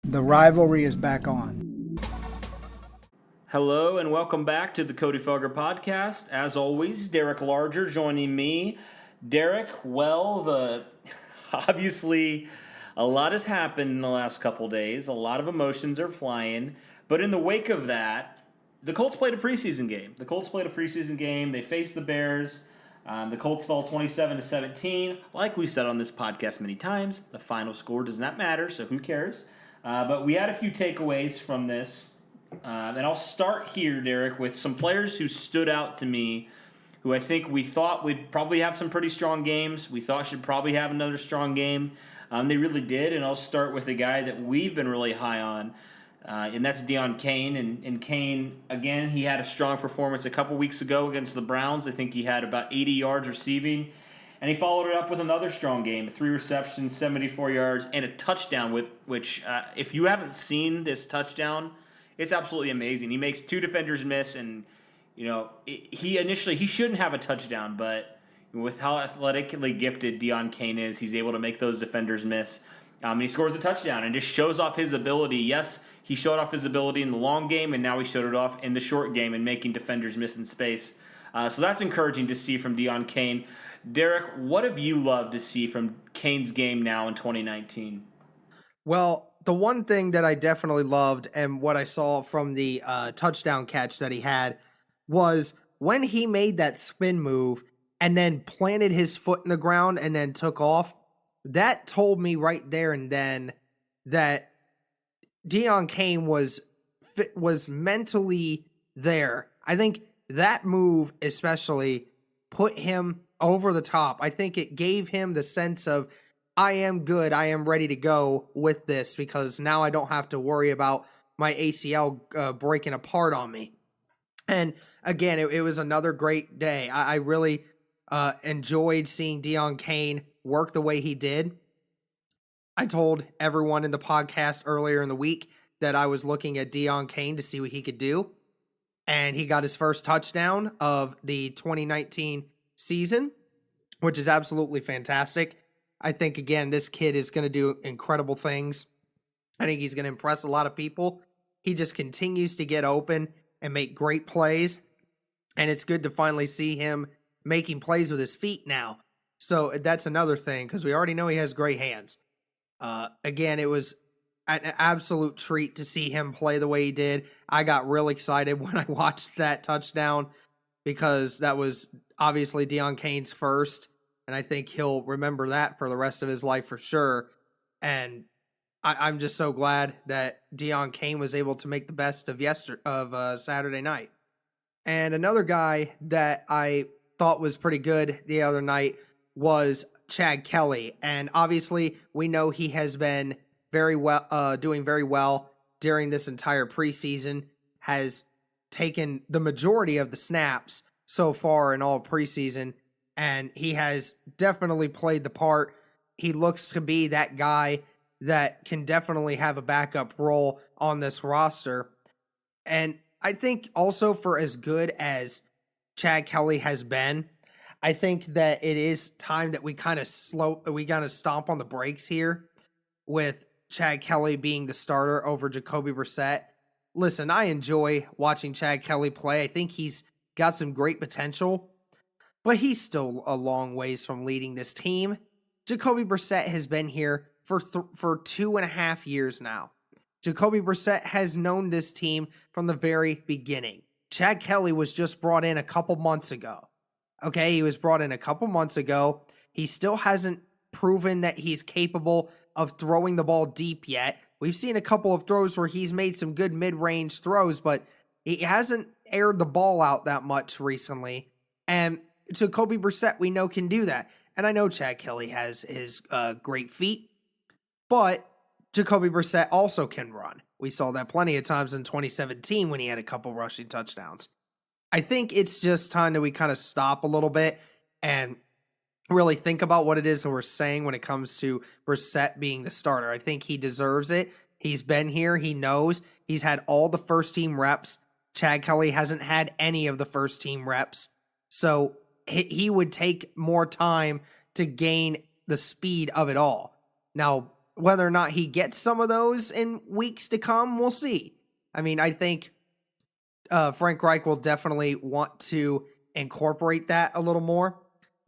The rivalry is back on. Hello and welcome back to the Cody Felger podcast. As always, Derek Larger joining me. Derek, obviously a lot has happened in the last couple days. A lot of emotions are flying. But in the wake of that, the Colts played a preseason game. They faced the Bears. The Colts fell 27-17. Like we said on this podcast many times, the final score does not matter, so who cares? But we had a few takeaways from this. And I'll start here, Derek, with some players who stood out to me, who I think we thought would probably have some pretty strong games. We thought should probably have another strong game. They really did, and I'll start with a guy that we've been really high on, and that's Deon Cain. And Cain, again, he had a strong performance a couple weeks ago against the Browns. I think he had about 80 yards receiving. And he followed it up with another strong game, 3 receptions, 74 yards, and a touchdown, which if you haven't seen this touchdown, it's absolutely amazing. He makes 2 defenders miss, and he shouldn't have a touchdown, but with how athletically gifted Deon Cain is, he's able to make those defenders miss. And he scores a touchdown and just shows off his ability. Yes, he showed off his ability in the long game, and now he showed it off in the short game and making defenders miss in space. So that's encouraging to see from Deon Cain. Derek, what have you loved to see from Cain's game now in 2019? Well, the one thing that I definitely loved and what I saw from the touchdown catch that he had was when he made that spin move and then planted his foot in the ground and then took off. That told me right there and then that Deon Cain was mentally there. I think that move especially put him over the top. I think it gave him the sense of, I am good, I am ready to go with this because now I don't have to worry about my ACL breaking apart on me. And again, it was another great day. I really enjoyed seeing Deon Cain work the way he did. I told everyone in the podcast earlier in the week that I was looking at Deon Cain to see what he could do. And he got his first touchdown of the 2019 season, which is absolutely fantastic. I think, again, this kid is going to do incredible things. I think he's going to impress a lot of people. He just continues to get open and make great plays. And it's good to finally see him making plays with his feet now. So that's another thing, because we already know he has great hands. Again, it was an absolute treat to see him play the way he did. I got real excited when I watched that touchdown because that was obviously Deon Cain's first, and I think he'll remember that for the rest of his life for sure. And I'm just so glad that Deon Cain was able to make the best of Saturday night. And another guy that I thought was pretty good the other night was Chad Kelly. And obviously, we know he has been doing very well during this entire preseason, has taken the majority of the snaps so far in all preseason, and he has definitely played the part. He looks to be that guy that can definitely have a backup role on this roster. And I think also for as good as Chad Kelly has been, I think that it is time that we kind of stomp on the brakes here with Chad Kelly being the starter over Jacoby Brissett. Listen, I enjoy watching Chad Kelly play. I think he's got some great potential, but he's still a long ways from leading this team. Jacoby Brissett has been here for 2.5 years now. Jacoby Brissett has known this team from the very beginning. Chad Kelly was just brought in a couple months ago. Okay, he was brought in a couple months ago. He still hasn't proven that he's capable of throwing the ball deep yet. We've seen a couple of throws where he's made some good mid-range throws, but he hasn't aired the ball out that much recently. And Jacoby Brissett, we know, can do that. And I know Chad Kelly has his great feet, but Jacoby Brissett also can run. We saw that plenty of times in 2017 when he had a couple rushing touchdowns. I think it's just time that we kind of stop a little bit and really think about what it is that we're saying when it comes to Brissett being the starter. I think he deserves it. He's been here. He knows. He's had all the first team reps. Chad Kelly hasn't had any of the first team reps. So he would take more time to gain the speed of it all. Now, whether or not he gets some of those in weeks to come, we'll see. I mean, I think Frank Reich will definitely want to incorporate that a little more.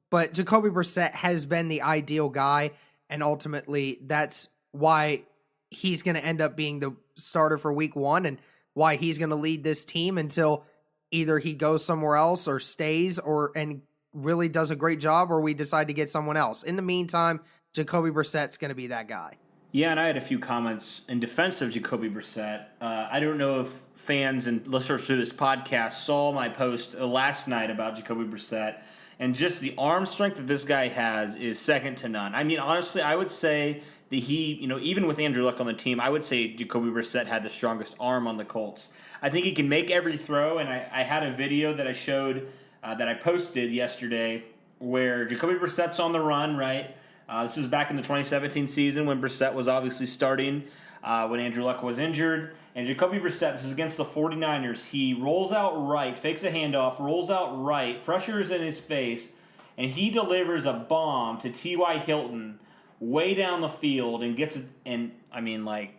But Jacoby Brissett has been the ideal guy, and ultimately that's why he's going to end up being the starter for week 1 and why he's going to lead this team until either he goes somewhere else or stays and really does a great job, or we decide to get someone else. In the meantime, Jacoby Brissett's going to be that guy. Yeah, and I had a few comments in defense of Jacoby Brissett. I don't know if fans and listeners to this podcast saw my post last night about Jacoby Brissett, and just the arm strength that this guy has is second to none. I mean, honestly, I would say that even with Andrew Luck on the team, I would say Jacoby Brissett had the strongest arm on the Colts. I think he can make every throw, and I had a video that I showed that I posted yesterday where Jacoby Brissett's on the run, right? This is back in the 2017 season when Brissett was obviously starting when Andrew Luck was injured. And Jacoby Brissett, this is against the 49ers, he rolls out right, fakes a handoff, rolls out right, pressures in his face, and he delivers a bomb to T.Y. Hilton way down the field and gets it. And, I mean, like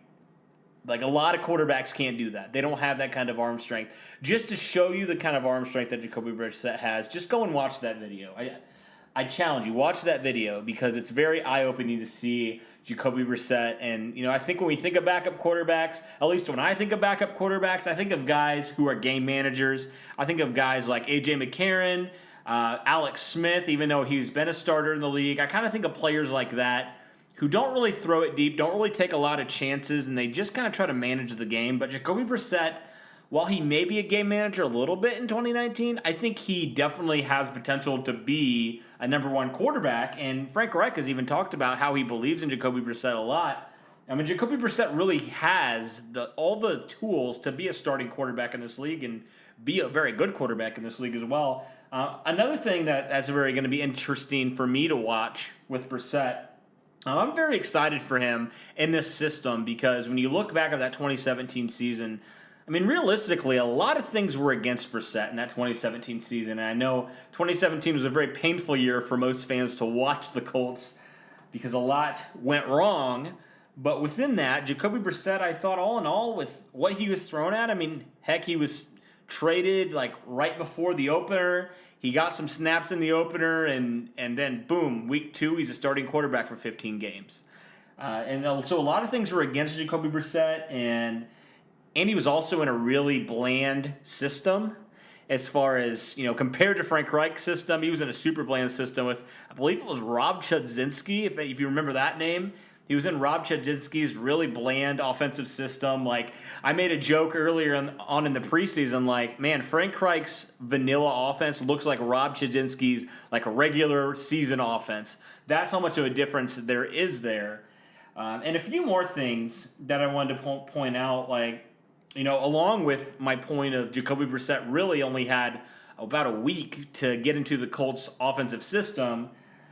a lot of quarterbacks can't do that. They don't have that kind of arm strength. Just to show you the kind of arm strength that Jacoby Brissett has, just go and watch that video. I challenge you, watch that video because it's very eye-opening to see Jacoby Brissett. And, I think when we think of backup quarterbacks, at least when I think of backup quarterbacks, I think of guys who are game managers. I think of guys like A.J. McCarron, Alex Smith, even though he's been a starter in the league. I kind of think of players like that who don't really throw it deep, don't really take a lot of chances, and they just kind of try to manage the game. But Jacoby Brissett, while he may be a game manager a little bit in 2019, I think he definitely has potential to be a number 1 quarterback. And Frank Reich has even talked about how he believes in Jacoby Brissett a lot. I mean, Jacoby Brissett really has all the tools to be a starting quarterback in this league and be a very good quarterback in this league as well. Another thing that's very going to be interesting for me to watch with Brissett, I'm very excited for him in this system because when you look back at that 2017 season, I mean, realistically, a lot of things were against Brissett in that 2017 season. And I know 2017 was a very painful year for most fans to watch the Colts because a lot went wrong. But within that, Jacoby Brissett, I thought all in all, with what he was thrown at, I mean, heck, he was traded like right before the opener. He got some snaps in the opener, and then, boom, week 2, he's a starting quarterback for 15 games. So a lot of things were against Jacoby Brissett, and he was also in a really bland system as far as, compared to Frank Reich's system. He was in a super bland system with, I believe it was Rob Chudzinski, if you remember that name. He was in Rob Chudzinski's really bland offensive system. Like, I made a joke earlier on in the preseason, like, man, Frank Reich's vanilla offense looks like Rob Chudzinski's, like, a regular season offense. That's how much of a difference there is there. And a few more things that I wanted to point out, like, along with my point of Jacoby Brissett really only had about a week to get into the Colts offensive system.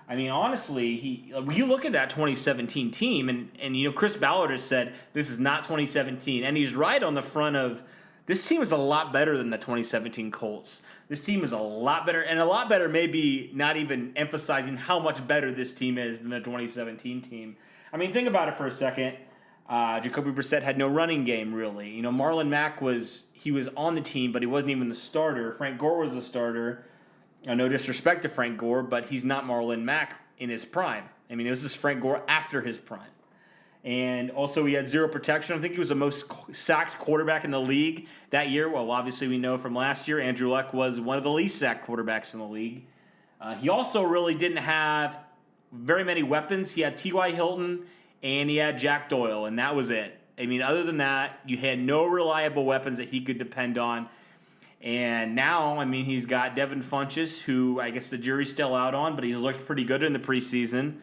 I mean, honestly, you look at that 2017 team, and Chris Ballard has said this is not 2017, and he's right on the front of this team is a lot better than the 2017 Colts. This team is a lot better, and a lot better maybe not even emphasizing how much better this team is than the 2017 team. I mean, think about it for a second. Jacoby Brissett had no running game, really. Marlon Mack was on the team, but he wasn't even the starter. Frank Gore was the starter. No disrespect to Frank Gore, but he's not Marlon Mack in his prime. I mean, this is Frank Gore after his prime. And also he had zero protection. I think he was the most sacked quarterback in the league that year. Well, obviously we know from last year, Andrew Luck was one of the least sacked quarterbacks in the league. He also really didn't have very many weapons. He had T.Y. Hilton and he had Jack Doyle, and that was it. I mean, other than that, you had no reliable weapons that he could depend on. And now, I mean, he's got Devin Funchess, who I guess the jury's still out on, but he's looked pretty good in the preseason.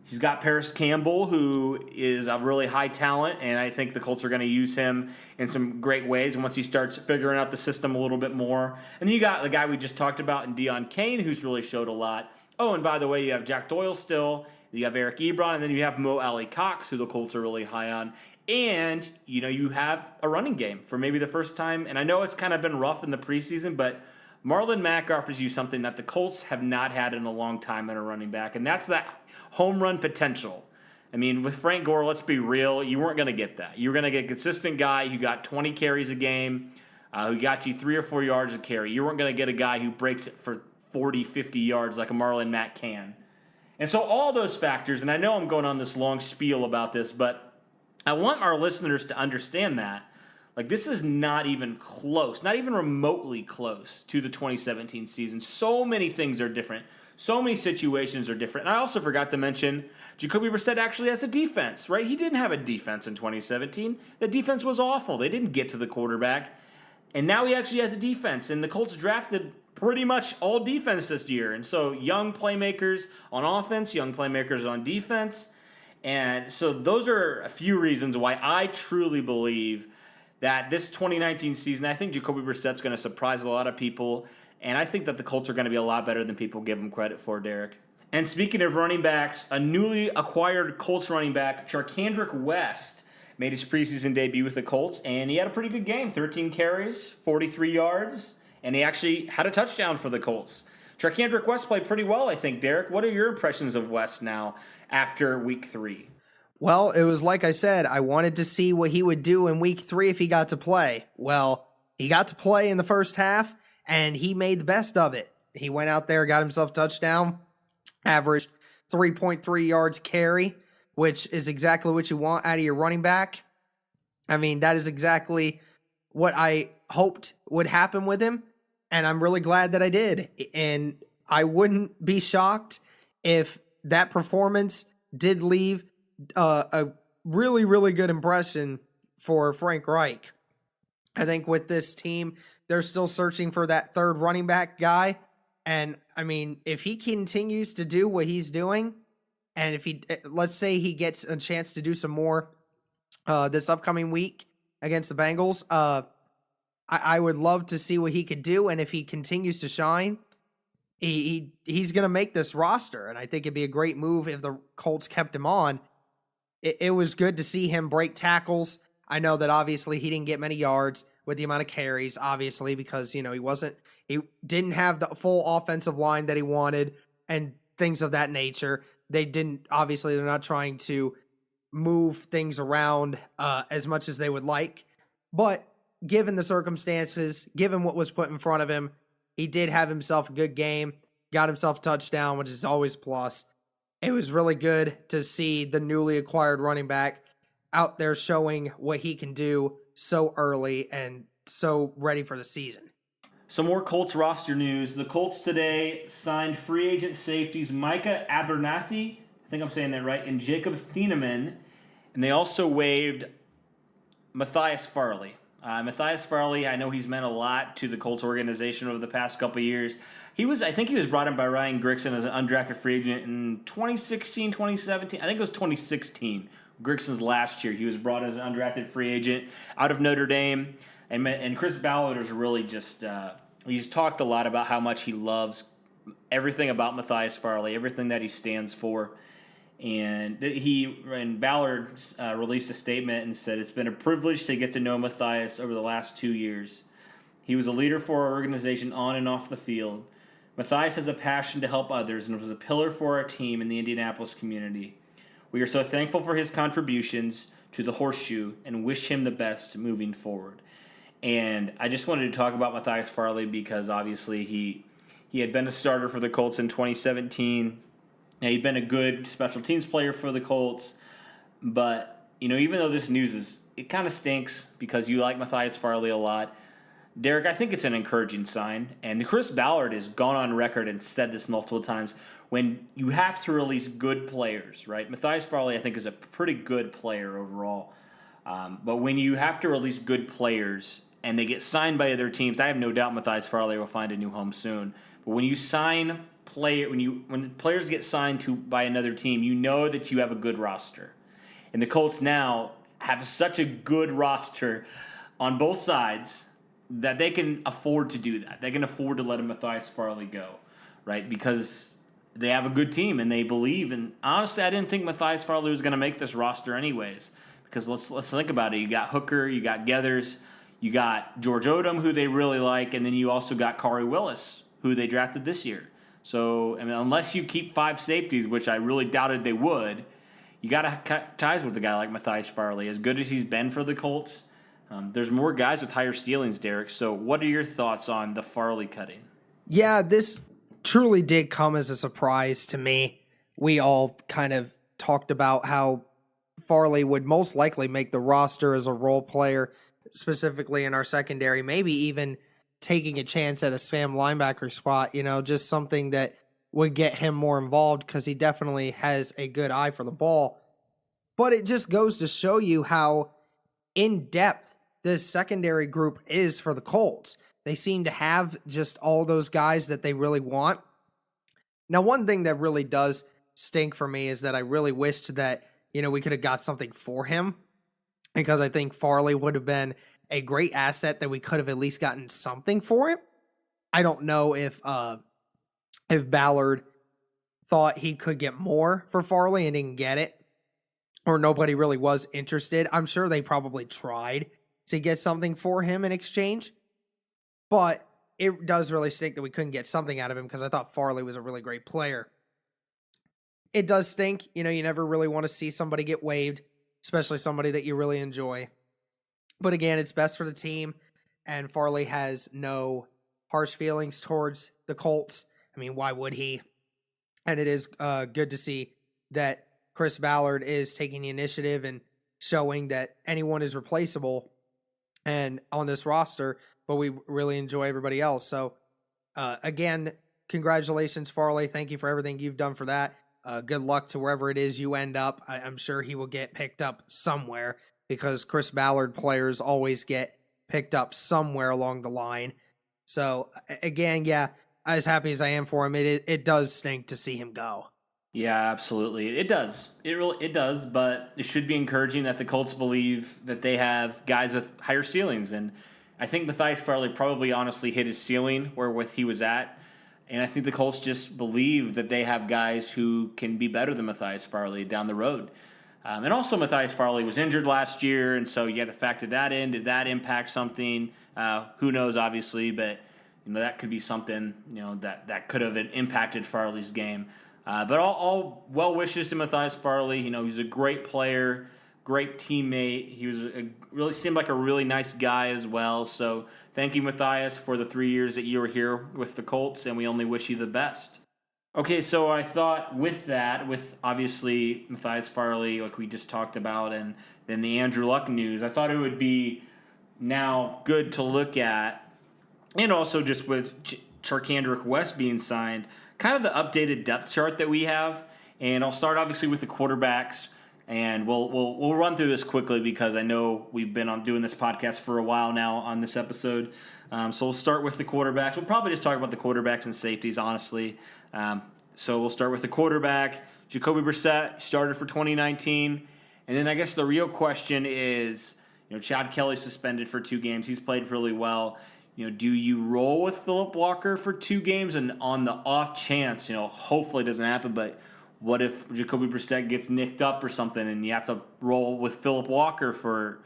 He's got Paris Campbell, who is a really high talent, and I think the Colts are going to use him in some great ways once he starts figuring out the system a little bit more. And then you got the guy we just talked about in Deon Cain, who's really showed a lot. Oh, and by the way, you have Jack Doyle still, you have Eric Ebron, and then you have Mo Alley Cox, who the Colts are really high on. And, you have a running game for maybe the first time. And I know it's kind of been rough in the preseason, but Marlon Mack offers you something that the Colts have not had in a long time in a running back, and that's that home run potential. I mean, with Frank Gore, let's be real, you weren't going to get that. You were going to get a consistent guy who got 20 carries a game, who got you 3 or 4 yards a carry. You weren't going to get a guy who breaks it for 40, 50 yards like a Marlon Mack can. And so all those factors, and I know I'm going on this long spiel about this, but I want our listeners to understand that. Like, this is not even close, not even remotely close to the 2017 season. So many things are different. So many situations are different. And I also forgot to mention, Jacoby Brissett actually has a defense, right? He didn't have a defense in 2017. The defense was awful. They didn't get to the quarterback. And now he actually has a defense. And the Colts drafted pretty much all defense this year. And so young playmakers on offense, young playmakers on defense. And so those are a few reasons why I truly believe that this 2019 season, I think Jacoby Brissett's going to surprise a lot of people. And I think that the Colts are going to be a lot better than people give them credit for, Derek. And speaking of running backs, a newly acquired Colts running back, Jacoby West, made his preseason debut with the Colts, and he had a pretty good game. 13 carries, 43 yards, and he actually had a touchdown for the Colts. Jacoby West played pretty well, I think, Derek. What are your impressions of West now after Week 3? Well, it was like I said, I wanted to see what he would do in Week 3 if he got to play. Well, he got to play in the first half, and he made the best of it. He went out there, got himself a touchdown, averaged 3.3 yards carry, which is exactly what you want out of your running back. I mean, that is exactly what I hoped would happen with him, and I'm really glad that I did. And I wouldn't be shocked if that performance did leave a really, really good impression for Frank Reich. I think with this team, they're still searching for that third running back guy. And I mean, if he continues to do what he's doing, and if he, let's say he gets a chance to do some more this upcoming week against the Bengals, I would love to see what he could do. And if he continues to shine, he's going to make this roster. And I think it'd be a great move if the Colts kept him on. It was good to see him break tackles. I know that obviously he didn't get many yards with the amount of carries, obviously, because, you know, he didn't have the full offensive line that he wanted and things of that nature. They're not trying to move things around as much as they would like. But given the circumstances, given what was put in front of him, he did have himself a good game, got himself a touchdown, which is always plus. It was really good to see the newly acquired running back out there showing what he can do so early and so ready for the season. Some more Colts roster news. The Colts today signed free agent safeties Micah Abernathy, I think I'm saying that right, and Jacob Thieneman, and they also waived Matthias Farley. Matthias Farley, I know he's meant a lot to the Colts organization over the past couple of years. I think he was brought in by Ryan Grigson as an undrafted free agent in 2016, 2017. I think it was 2016, Grigson's last year. He was brought as an undrafted free agent out of Notre Dame. And Chris Ballard is really just, he's talked a lot about how much he loves everything about Matthias Farley, everything that he stands for. And Ballard released a statement and said, "It's been a privilege to get to know Matthias over the last 2 years. He was a leader for our organization on and off the field. Matthias has a passion to help others and was a pillar for our team in the Indianapolis community. We are so thankful for his contributions to the Horseshoe and wish him the best moving forward." And I just wanted to talk about Matthias Farley because obviously he had been a starter for the Colts in 2017. Now, he'd been a good special teams player for the Colts, but, you know, even though this news it kind of stinks because you like Matthias Farley a lot, Derek, I think it's an encouraging sign. And Chris Ballard has gone on record and said this multiple times. When you have to release good players, right? Matthias Farley, I think, is a pretty good player overall. But when you have to release good players and they get signed by other teams, I have no doubt Matthias Farley will find a new home soon. But when you sign when players get signed by another team, you know that you have a good roster. And the Colts now have such a good roster on both sides that they can afford to do that. They can afford to let a Matthias Farley go, right? Because they have a good team and they believe. And honestly, I didn't think Matthias Farley was going to make this roster anyways. Because let's think about it. You got Hooker, you got Geathers, you got George Odom, who they really like, and then you also got Kari Willis, who they drafted this year. So, I mean, unless you keep 5 safeties, which I really doubted they would, you got to cut ties with a guy like Matthias Farley. As good as he's been for the Colts, there's more guys with higher ceilings, Derek. So what are your thoughts on the Farley cutting? Yeah, this truly did come as a surprise to me. We all kind of talked about how Farley would most likely make the roster as a role player, specifically in our secondary, maybe even taking a chance at a Sam linebacker spot, just something that would get him more involved because he definitely has a good eye for the ball. But it just goes to show you how in-depth this secondary group is for the Colts. They seem to have just all those guys that they really want. Now, one thing that really does stink for me is that I really wished that, we could have got something for him, because I think Farley would have been a great asset that we could have at least gotten something for him. I don't know if Ballard thought he could get more for Farley and didn't get it, or nobody really was interested. I'm sure they probably tried to get something for him in exchange, but it does really stink that we couldn't get something out of him, because I thought Farley was a really great player. It does stink. You never really want to see somebody get waived, especially somebody that you really enjoy. But again, it's best for the team, and Farley has no harsh feelings towards the Colts. I mean, why would he? And it is good to see that Chris Ballard is taking the initiative and showing that anyone is replaceable and on this roster, but we really enjoy everybody else. So, again, congratulations, Farley. Thank you for everything you've done for that. Good luck to wherever it is you end up. I'm sure he will get picked up somewhere, because Chris Ballard players always get picked up somewhere along the line. So, again, yeah, as happy as I am for him, it does stink to see him go. Yeah, absolutely. It does. It does, but it should be encouraging that the Colts believe that they have guys with higher ceilings. And I think Matthias Farley probably honestly hit his ceiling wherewith he was at. And I think the Colts just believe that they have guys who can be better than Matthias Farley down the road. And also Matthias Farley was injured last year, and so you have to factor that in. Did that impact something? Who knows, obviously, but that could be something that could have impacted Farley's game. But all well wishes to Matthias Farley. He's a great player, great teammate. He was really seemed like a really nice guy as well. So thank you, Matthias, for the 3 years that you were here with the Colts, and we only wish you the best. Okay, so I thought with obviously Matthias Farley, like we just talked about, and then the Andrew Luck news, I thought it would be now good to look at, and also just with Charkandrick West being signed, kind of the updated depth chart that we have. And I'll start obviously with the quarterbacks, and we'll run through this quickly because I know we've been on doing this podcast for a while now on this episode. So we'll start with the quarterbacks. We'll probably just talk about the quarterbacks and safeties, honestly. So we'll start with the quarterback. Jacoby Brissett started for 2019. And then I guess the real question is, Chad Kelly suspended for 2 games. He's played really well. Do you roll with Philip Walker for 2 games? And on the off chance, hopefully it doesn't happen, but what if Jacoby Brissett gets nicked up or something and you have to roll with Philip Walker for,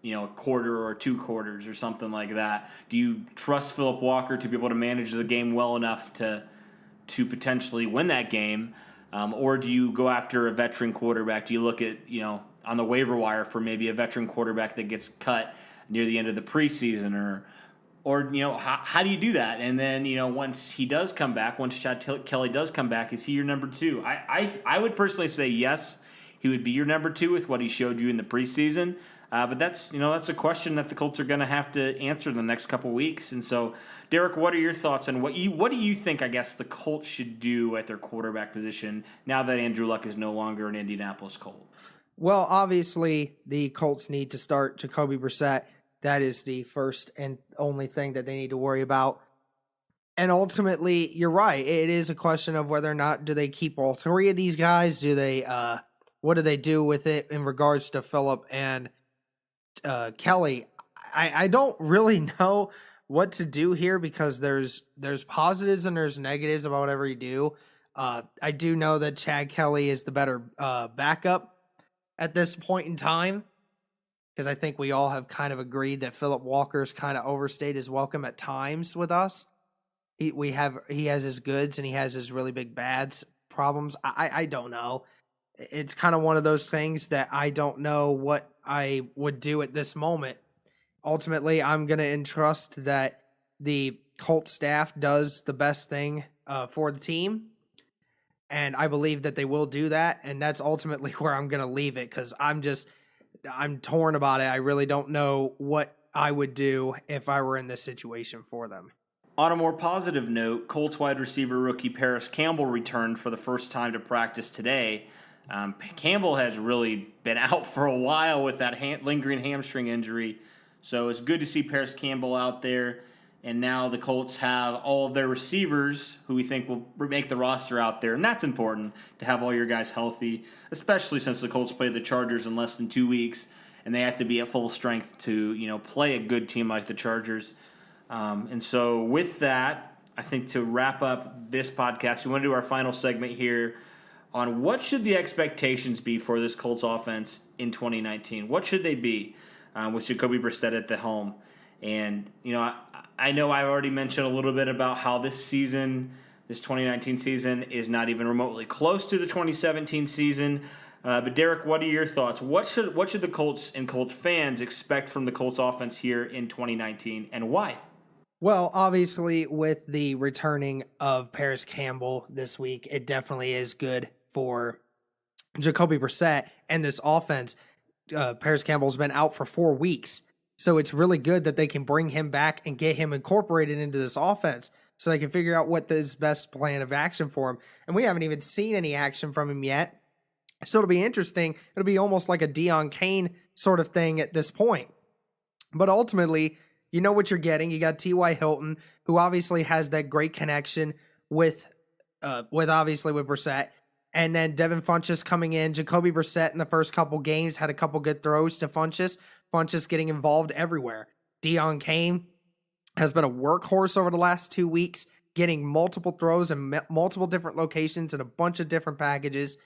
a quarter or 2 quarters or something like that? Do you trust Philip Walker to be able to manage the game well enough to potentially win that game? Or do you go after a veteran quarterback? Do you look at, on the waiver wire for maybe a veteran quarterback that gets cut near the end of the preseason, or how do you do that? And then, once he does come back, once Chad Kelly does come back, is he your number 2? I would personally say yes, he would be your number 2 with what he showed you in the preseason. But that's a question that the Colts are going to have to answer in the next couple weeks. And so, Derek, what are your thoughts on what do you think, I guess, the Colts should do at their quarterback position now that Andrew Luck is no longer an Indianapolis Colt? Well, obviously, the Colts need to start Jacoby Brissett. That is the first and only thing that they need to worry about. And ultimately, you're right. It is a question of whether or not do they keep all 3 of these guys? Do they? What do they do with it in regards to Phillip and Kelly? I don't really know what to do here because there's positives and there's negatives about whatever you do. I do know that Chad Kelly is the better backup at this point in time, because I think we all have kind of agreed that Philip Walker's kind of overstayed his welcome at times with us. He has his goods and he has his really big bads problems. I don't know. it's kind of one of those things that I don't know what I would do at this moment. Ultimately, I'm going to entrust that the Colts staff does the best thing for the team. And I believe that they will do that. And that's ultimately where I'm going to leave it, because I'm torn about it. I really don't know what I would do if I were in this situation for them. On a more positive note, Colts wide receiver rookie Paris Campbell returned for the first time to practice today. Campbell has really been out for a while with that lingering hamstring injury, so it's good to see Paris Campbell out there. And now the Colts have all of their receivers who we think will make the roster out there, and that's important to have all your guys healthy, especially since the Colts play the Chargers in less than 2 weeks, and they have to be at full strength to play a good team like the Chargers. And so with that, I think to wrap up this podcast, we want to do our final segment here on what should the expectations be for this Colts offense in 2019. What should they be with Jacoby Brissett at the helm? And, I know I already mentioned a little bit about how this 2019 season, is not even remotely close to the 2017 season. But Derek, what are your thoughts? What should the Colts and Colts fans expect from the Colts offense here in 2019, and why? Well, obviously, with the returning of Paris Campbell this week, it definitely is good for Jacoby Brissett and this offense. Paris Campbell's been out for 4 weeks, so it's really good that they can bring him back and get him incorporated into this offense so they can figure out what is best plan of action for him. And we haven't even seen any action from him yet, so it'll be interesting. It'll be almost like a Deon Cain sort of thing at this point. But ultimately, you know what you're getting. You got T.Y. Hilton, who obviously has that great connection with Brissett. And then Devin Funchess coming in. Jacoby Brissett in the first couple games had a couple good throws to Funchess. Funchess getting involved everywhere. Deon Cain has been a workhorse over the last 2 weeks, getting multiple throws in multiple different locations and a bunch of different packages.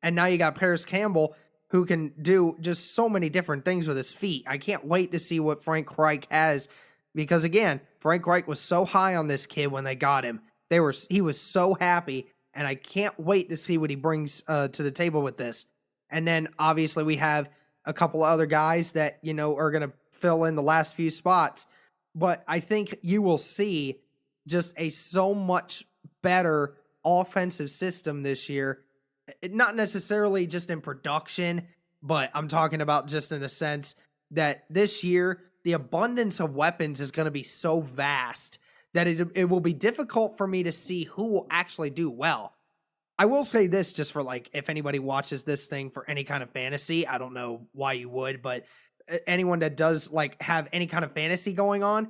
And now you got Paris Campbell, who can do just so many different things with his feet. I can't wait to see what Frank Reich has, because again, Frank Reich was so high on this kid when they got him. He was so happy, and I can't wait to see what he brings to the table with this. And then obviously we have a couple other guys that, are going to fill in the last few spots. But I think you will see just a so much better offensive system this year. Not necessarily just in production, but I'm talking about just in the sense that this year, the abundance of weapons is going to be so vast that it will be difficult for me to see who will actually do well. I will say this, just for if anybody watches this thing for any kind of fantasy, I don't know why you would, but anyone that does have any kind of fantasy going on,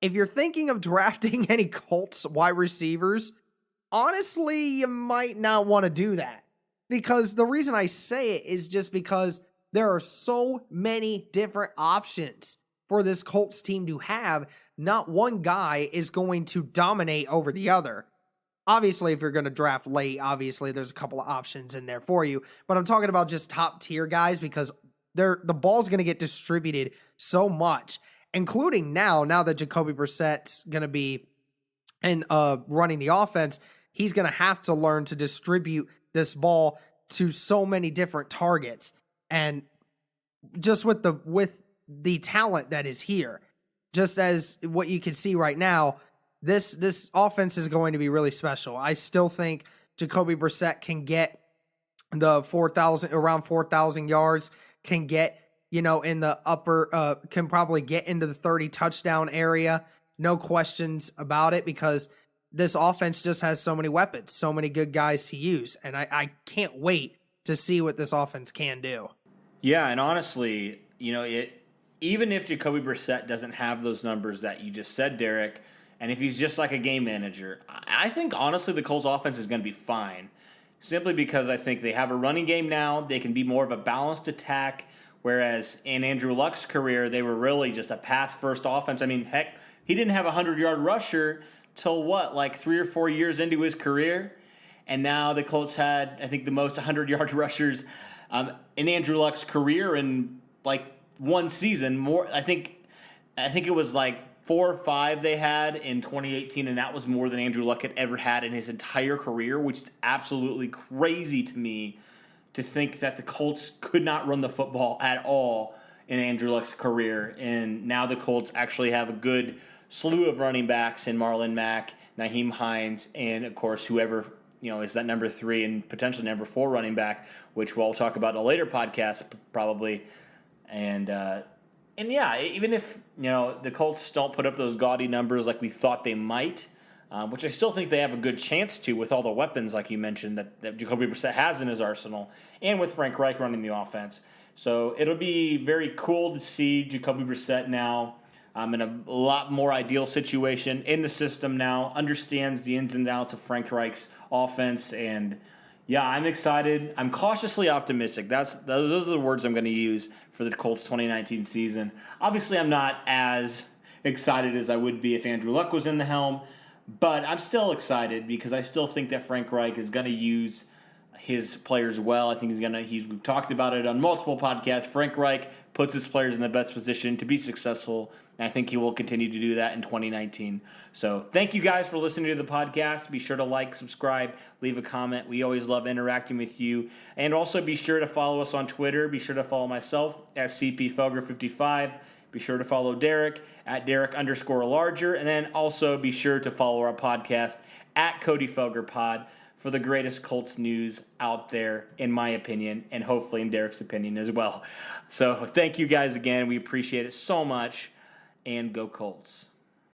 if you're thinking of drafting any Colts wide receivers, honestly, you might not want to do that. Because the reason I say it is just because there are so many different options for this Colts team to have. Not one guy is going to dominate over the other. Obviously, if you're going to draft late, obviously there's a couple of options in there for you. But I'm talking about just top tier guys, because the ball's going to get distributed so much, including now that Jacoby Brissett's going to be running the offense. He's going to have to learn to distribute this ball to so many different targets, and just with the talent that is here, just as what you can see right now, this offense is going to be really special. I still think Jacoby Brissett can get the around 4,000 yards, can get, in the upper, can probably get into the 30 touchdown area. No questions about it, because this offense just has so many weapons, so many good guys to use. And I can't wait to see what this offense can do. Yeah, and honestly, even if Jacoby Brissett doesn't have those numbers that you just said, Derek, and if he's just like a game manager, I think honestly the Colts offense is going to be fine. Simply because I think they have a running game now. They can be more of a balanced attack, whereas in Andrew Luck's career, they were really just a pass-first offense. I mean, heck, he didn't have a 100-yard rusher till 3 or 4 years into his career, and now the Colts had, I think, the most 100-yard rushers in Andrew Luck's career in one season. More, I think it was 4 or 5 they had in 2018, and that was more than Andrew Luck had ever had in his entire career, which is absolutely crazy to me to think that the Colts could not run the football at all in Andrew Luck's career. And now the Colts actually have a good slew of running backs in Marlon Mack, Nyheim Hines, and, of course, whoever is that number 3 and potentially number 4 running back, which we'll talk about in a later podcast probably. And yeah, even if the Colts don't put up those gaudy numbers like we thought they might, which I still think they have a good chance to with all the weapons, like you mentioned, that Jacoby Brissett has in his arsenal, and with Frank Reich running the offense. So it'll be very cool to see Jacoby Brissett now in a lot more ideal situation in the system now, understands the ins and outs of Frank Reich's offense, and yeah, I'm excited. I'm cautiously optimistic. Those are the words I'm going to use for the Colts 2019 season. Obviously, I'm not as excited as I would be if Andrew Luck was in the helm, but I'm still excited because I still think that Frank Reich is going to use his players well. I think we've talked about it on multiple podcasts. Frank Reich puts his players in the best position to be successful, and I think he will continue to do that in 2019. So thank you guys for listening to the podcast. Be sure to like, subscribe, leave a comment. We always love interacting with you. And also be sure to follow us on Twitter. Be sure to follow myself at CPFelger55. Be sure to follow Derek at Derek_larger. And then also be sure to follow our podcast at Cody Felger Pod for the greatest Colts news out there, in my opinion, and hopefully in Derek's opinion as well. So thank you guys again. We appreciate it so much, and go Colts.